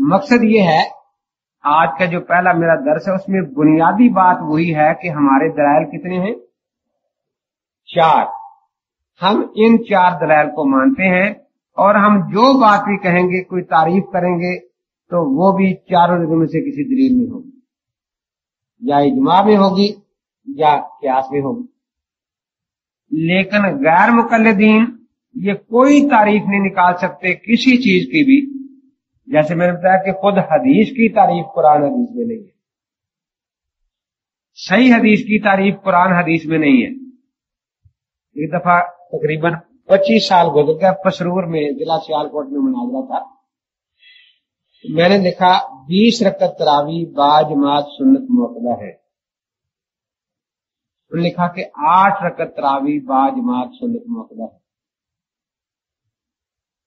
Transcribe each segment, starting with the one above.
मकसद ये है, आज का जो पहला मेरा दर्स है उसमें बुनियादी बात वही है कि हमारे दलाइल कितने हैं? 4। हम इन 4 दलाइल को मानते हैं और हम जो बात भी कहेंगे, कोई तारीफ करेंगे, तो वो भी चारों में से किसी दलील में होगी, या इजमा में होगी या कियास में होगी। लेकिन गैर मुकल्लिदीन ये कोई तारीफ नहीं निकाल सकते किसी चीज की भी। जैसे मैंने बताया कि खुद हदीस की तारीफ कुरान हदीस में नहीं है, सही हदीस की तारीफ कुरान हदीस में नहीं है। एक दफा तकरीबन 25 साल गुजर गए, पसरूर में जिला सियालकोट में मुनाजरा था। मैंने लिखा 20 रकत तरावी बाजमात सुन्नत मुअक्कदा है। उन्होंने लिखा कि 8 रकत तरावी बाजमात सुन्नत मुअक्कदा है।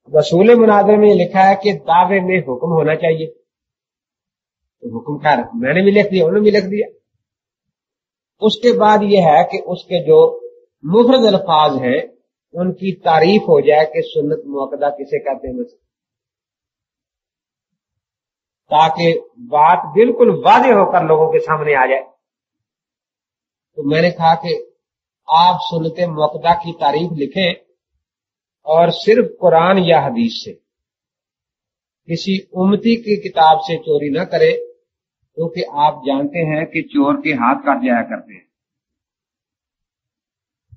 रसूल मुनाजर में लिखा है कि दावे में हुक्म होना चाहिए, तो हुक्म कर मैंने भी लिख दिया, उन्होंने भी लिख दिया। उसके बाद यह है कि उसके जो मुफरद अल्फाज हैं उनकी तारीफ हो जाए कि सुन्नत मुअक्कदा किसे कहते हैं, ताकि बात बिल्कुल वाज़ेह होकर लोगों के सामने आ जाए। तो मैंने कहा कि आप सुन्नत मुअक्कदा की तारीफ लिखें और सिर्फ कुरान या हदीस से, किसी उम्मती की किताब से चोरी न करें, क्योंकि आप जानते हैं कि चोर के हाथ काट जाया करते हैं।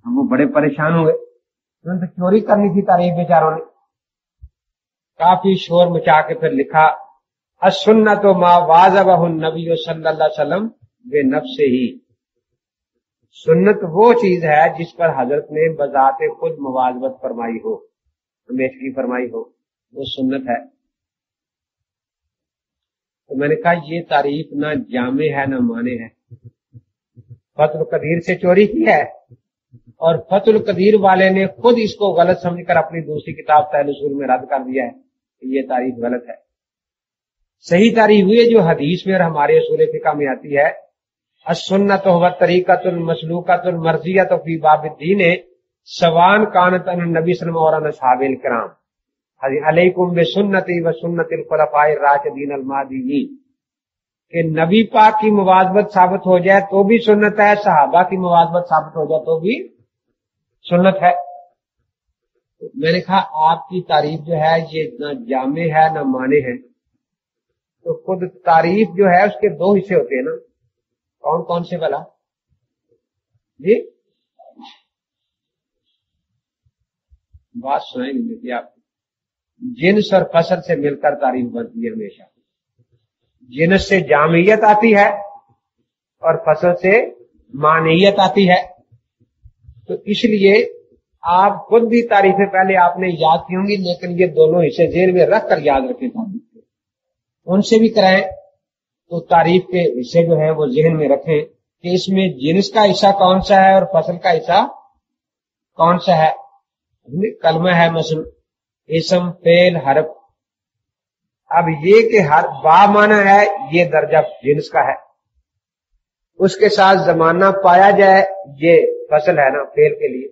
हम वो बड़े परेशान हुए, तो चोरी करनी थी तारीफ बेचारों ने। काफी शोर मचा के फिर लिखा अस्सुन्नतु मा वाज़बहु नबी सल्लल्लाहु अलैहि वसल्लम बेनफ्सिही। सुन्नत वो चीज है जिस पर हजरत ने बजाते खुद मुवाज़बत फरमाई हो, हमेशगी फरमाई हो, वो सुन्नत है। तो मैंने कहा ये तारीफ ना जामे है ना माने है। फतुल कदीर से चोरी की है और फतुल कदीर वाले ने खुद इसको गलत समझकर अपनी दूसरी किताब तहल उसूल में रद्द कर दिया है। ये तारीफ गलत है। सही तारीफ हुई है जो हदीस में और हमारे उसूल फिक़ह में आती है, अस्सुन्नतु हुवा तरीक़तुन मसलूक़तुन मर्ज़ियतुन फ़ी बाबिद्दीन सवान कानत अन नबी सल्लल्लाहु अलैहि वसल्लम और असहाबिल किराम अलैकुम बिसुन्नती व सुन्नतिल खुलफ़ाए राशिदीन अल महदीयीन। कि नबी पाक की मुवाज़बत साबित हो जाए तो भी सुन्नत है, सहाबा की मुवाज़बत साबित हो जाए तो भी सुन्नत है। तो मैंने कहा आपकी तारीफ जो है ये न जामे है न माने है। तो खुद तारीफ जो है उसके 2 हिस्से होते हैं ना, कौन कौन से भला जी? बात सुनाई नहीं देती आपको। जिन्स और फसल से मिलकर तारीफ बनती है हमेशा। जिन्स से जामियत आती है और फसल से मानियत आती है। तो इसलिए आप खुद भी तारीफें पहले आपने याद की होंगी, लेकिन ये दोनों हिस्से जेल में रख कर याद रखें, उनसे भी कराएं। तो तारीफ के हिस्से जो है वो जहन में रखें कि इसमें जिन्स का हिस्सा कौन सा है और फसल का हिस्सा कौन सा है। कलमा है मसल, इसम, फेल, हरफ। अब ये कि हर बा माना है ये दर्जा जिन्स का है, उसके साथ जमाना पाया जाए ये फसल है ना फेल के लिए।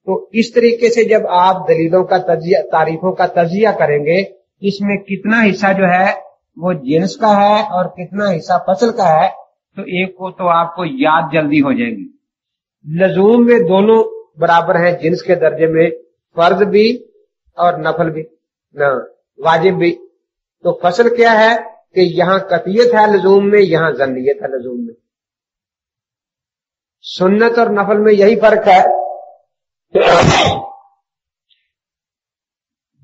तो इस तरीके से जब आप दलीलों का तजिया, तारीफों का तजिया करेंगे, इसमें कितना हिस्सा जो है वो जिन्स का है और कितना हिस्सा फसल का है, तो एक को तो आपको याद जल्दी हो जाएगी। लजूम में दोनों बराबर हैं जिन्स के दर्जे में, फर्ज भी और नफल भी ना, वाजिब भी। तो फसल क्या है कि यहां कतियत है लजूम में, यहां जन्नियत है लजूम में। सुन्नत और नफल में यही फर्क है।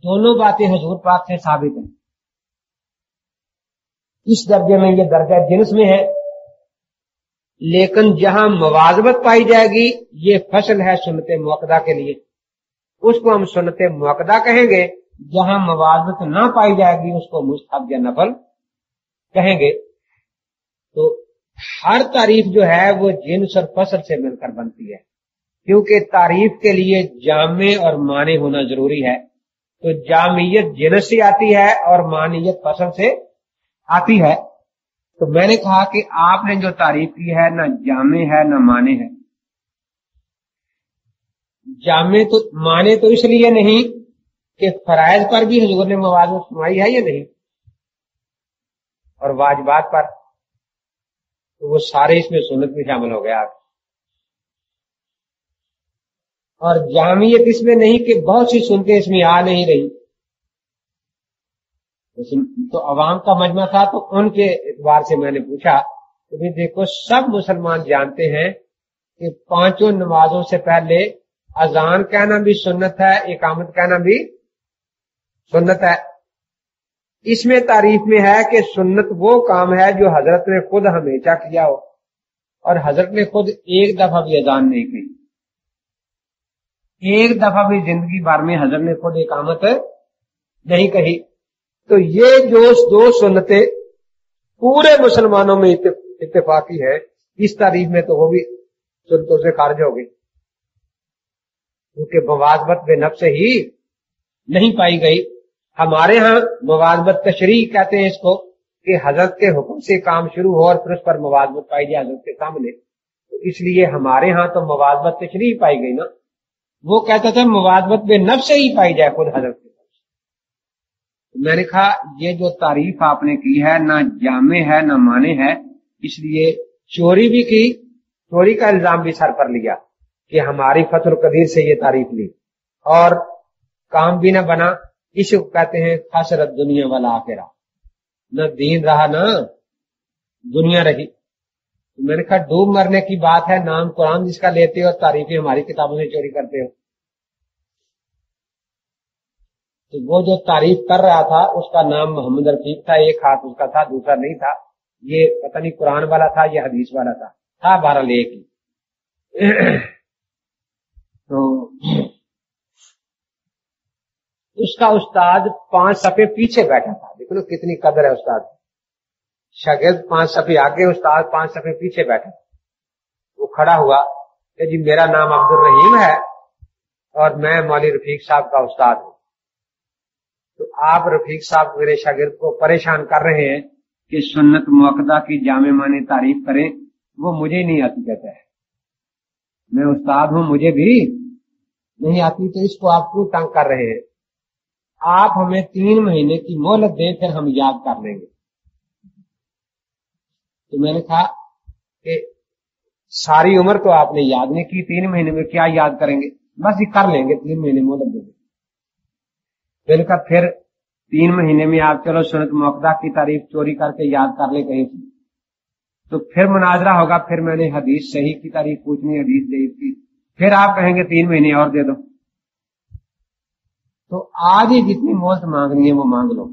दोनों बातें हुजूर पाक से साबित हैं। इस दर्जे में ये दर्जा जिन्स में है, लेकिन जहां मुवाज़बत पाई जाएगी ये फसल है सुन्नत मुअक्कदा के लिए, उसको हम सुन्नत मुअक्कदा कहेंगे। जहां मुवाज़बत ना पाई जाएगी उसको मुस्तहब या नफल कहेंगे। तो हर तारीफ जो है वो जिन्स और फसल से मिलकर बनती है, क्योंकि तारीफ के लिए जामे और माने होना जरूरी है। तो जामियत जिन्स से आती है और मानियत फसल से आती है। तो मैंने कहा कि आपने जो तारीफ की है ना जामे है ना माने है। जामे तो माने तो इसलिए नहीं कि फराइज पर भी हुजूर ने मुवाज़बत फरमाई है या नहीं, اور واجبات پر، تو وہ سارے اس میں سنت میں شامل ہو گیا. اور جامعیت اس میں نہیں کہ بہت سی سنتیں اس میں آ نہیں رہی. تو عوام کا مجمع تھا تو ان کے اعتبار سے میں نے پوچھا کہ دیکھو سب مسلمان جانتے ہیں کہ 5 نمازوں سے پہلے اذان کہنا بھی سنت ہے، اقامت کہنا بھی سنت ہے. اس میں تعریف میں ہے کہ سنت وہ کام ہے جو حضرت نے خود ہمیشہ کیا ہو، اور حضرت نے خود ایک دفعہ بھی اذان نہیں کی. ایک دفعہ بھی زندگی بھر میں حضرت نے خود اقامت نہیں کہی. تو یہ جو 2 سنتیں پورے مسلمانوں میں اتفاقی ہے، اس تعریف میں تو وہ بھی سنتوں سے خارج ہو گئی، کیونکہ مواظبت بے نفس ہی نہیں پائی گئی. ہمارے ہاں مواظبت تشریح کہتے ہیں اس کو، کہ حضرت کے حکم سے کام شروع ہو اور پھر اس پر مواظبت پائی جائے حضرت کے سامنے. تو اس لیے ہمارے ہاں تو مواظبت تشریح پائی گئی نا. وہ کہتا تھا مواظبت بے نفس سے ہی پائی جائے خود حضرت کے. میں نے کہا یہ جو تعریف آپ نے کی ہے نہ جامع ہے نہ مانے ہے، اس لیے چوری بھی کی، چوری کا الزام بھی سر پر لیا کہ ہماری فتح القدیر سے یہ تعریف لی، اور کام بھی نہ بنا. اس کو کہتے ہیں خسرت دنیا والا آخرہ، نہ دین رہا نہ دنیا رہی. میں نے کہا ڈوب مرنے کی بات ہے، نام قرآن جس کا لیتے ہو اور تعریفیں ہماری کتابوں سے چوری کرتے ہو. تو وہ جو تعریف کر رہا تھا اس کا نام محمد رفیق تھا، ایک ہاتھ اس کا تھا دوسرا نہیں تھا. یہ پتہ نہیں قرآن والا تھا یا حدیث والا تھا بہرحال ایک ہی. تو اس کا استاد 5 صفحے پیچھے بیٹھا تھا. دیکھو کتنی قدر ہے استاد. شاگرد 5 صفحے آگے، استاد 5 صفحے پیچھے بیٹھا. وہ کھڑا ہوا کہ جی میرا نام عبد الرحیم ہے اور میں مولوی رفیق صاحب کا استاد ہوں. تو آپ رفیق صاحب میرے شاگرد کو پریشان کر رہے ہیں کہ سنت موقدہ کی جامع معنی تعریف کریں، وہ مجھے نہیں آتی کہتا ہے. میں استاد ہوں مجھے بھی نہیں آتی، تو اس کو آپ کیوں تنگ کر رہے ہیں؟ آپ ہمیں 3 مہینے کی مہلت دیں پھر ہم یاد کر لیں گے. تو میں نے کہا کہ ساری عمر تو آپ نے یاد نہیں کی، 3 مہینے میں کیا یاد کریں گے؟ بس یہ کر لیں گے، 3 مہینے مہلت دیں گے. پھر کہا پھر 3 مہینے میں آپ چلو سنت موقدہ کی تعریف چوری کر کے یاد کر لیں کہیں سے، تو پھر مناظرہ ہوگا. پھر میں نے حدیث صحیح کی تعریف پوچھنی، حدیث ضعیف کی، پھر آپ کہیں گے 3 مہینے اور دے دو. تو آج ہی جتنی مہلت مانگنی ہے وہ مانگ لو.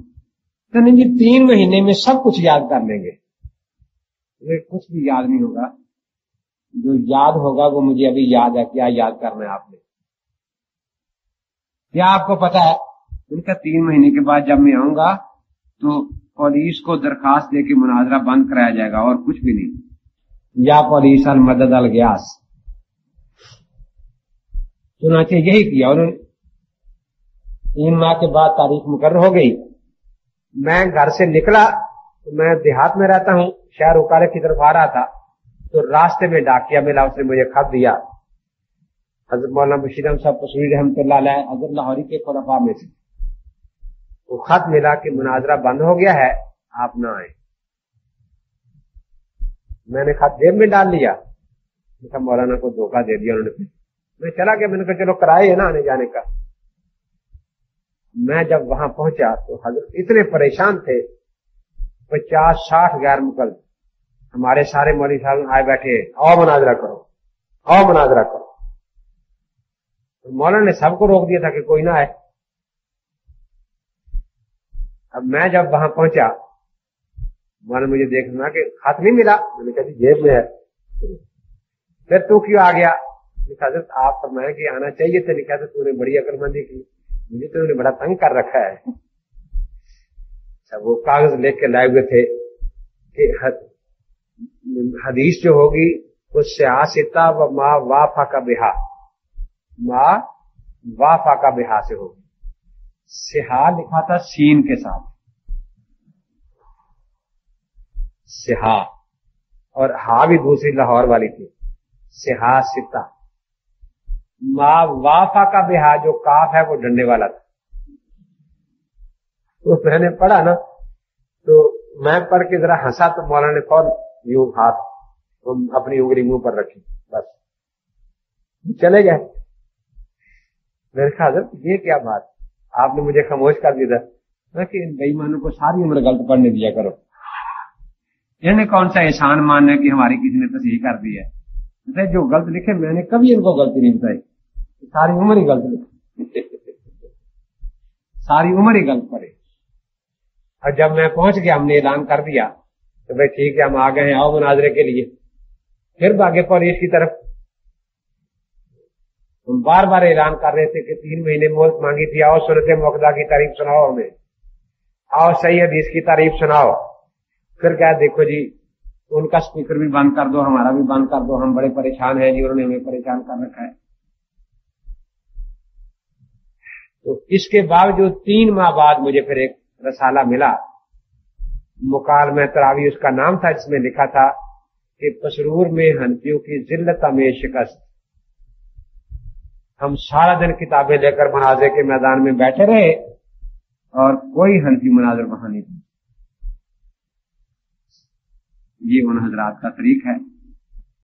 تو نہیں جی 3 مہینے میں سب کچھ یاد کر لیں گے. کچھ بھی یاد نہیں ہوگا، جو یاد ہوگا وہ مجھے ابھی یاد ہے. کیا یاد کرنا ہے آپ نے؟ کیا آپ کو پتا ہے؟ ان کا 3 مہینے کے بعد جب میں آؤں گا تو پولیس کو درخواست دے کے مناظرہ بند کرایا جائے گا اور کچھ بھی نہیں. یا پولیس المدد الگیاس. چنانچہ یہی کیا انہوں نے. 3 ماہ کے بعد تاریخ مقرر ہو گئی. میں گھر سے نکلا، میں دیہات میں رہتا ہوں، شہر اکالے کی طرف آ رہا تھا تو راستے میں ڈاکیا ملا، اس نے مجھے خط دیا. حضرت مولانا بشیر احمد صاحب تشریف رحمۃ اللہ علیہ، حضرت لاہوری کے خلفاء میں سے. وہ خط ملا کہ مناظرہ بند ہو گیا ہے، آپ نہ آئیں. میں نے خط جیب میں ڈال لیا. مولانا کو دھوکہ دے دیا انہوں نے. میں چلا گیا، میں نے کہا چلو کرائے ہے نا آنے جانے کا. میں جب وہاں پہنچا تو حضرت اتنے پریشان تھے، 50-60 غیر مقلد. ہمارے سارے مولوی صاحب آئے بیٹھے، آؤ مناظرہ کرو، آؤ مناظرہ کرو. مولانا نے سب کو روک دیا تھا کہ کوئی نہ آئے. اب میں جب وہاں پہنچا، مولانا مجھے دیکھنا کہ خط نہیں ملا. میں نے کہا جی جیب میں ہے. پھر تو کیوں آ گیا؟ حضرت آپ فرمایا کہ آنا چاہیے تھا. لکھا تھا تو نے بڑی عقل مندی کی، مجھے تو انہوں نے بڑا تنگ کر رکھا ہے. وہ کاغذ لے کے لائے ہوئے تھے کہ حدیث جو ہوگی وہ سیاستہ و ما وافا کا بہا، ما وافا کا بہا سے ہوگی. سہا لکھا تھا سین کے ساتھ، سہا، اور ہا بھی دوسری لاہور والی تھی، سہا ستا. ما وافا کا بہا جو کاف ہے وہ ڈنڈے والا تھا. تو میں نے پڑھا نا تو मैं पढ़ के जरा हंसा तो मौलाना ने फौरन यूं हाथ अपनी उंगली मुंह पर रखी, बस चले गए। मैंने कहा हज़रत ये क्या बात, आपने मुझे खामोश कर दिया। मैं कि इन बेईमानों को सारी उम्र गलत पढ़ने दिया करो, इन्हें कौन सा एहसान मानना है कि हमारी किसी ने तस्हीह कर दी है। जो गलत लिखे मैंने कभी इनको गलती नहीं बताई, सारी उम्र ही गलत लिखे सारी उम्र ही गलत पढ़े। और जब मैं पहुंच गया, हमने ऐलान कर दिया तो भाई ठीक है हम आ गए हैं, आओ मुनाजरे के लिए, फिर भागे पुलिस की तरफ। हम बार बार ऐलान कर रहे थे कि 3 महीने मोहलत मांगी थी, आओ सुन्नत मुअक्कदा की तारीफ सुनाओ हमें, आओ सही हदीस की तारीफ सुनाओ। फिर क्या, देखो जी उनका स्पीकर भी बंद कर दो, हमारा भी बंद कर दो, हम बड़े परेशान हैं जी, उन्होंने हमें परेशान कर रखा है। तो इसके बावजूद 3 माह बाद मुझे फिर एक रसाला मिला, मुकालमा तरावी उसका नाम था, जिसमें लिखा था कि पसरूर में हनफियों की जिल्लत में शिकस्त। हम सारा दिन किताबें लेकर मुनाज़रे के मैदान में बैठे रहे और कोई हनफी मुनाज़र वहां नहीं था। ये उन हजरात का तरीका है।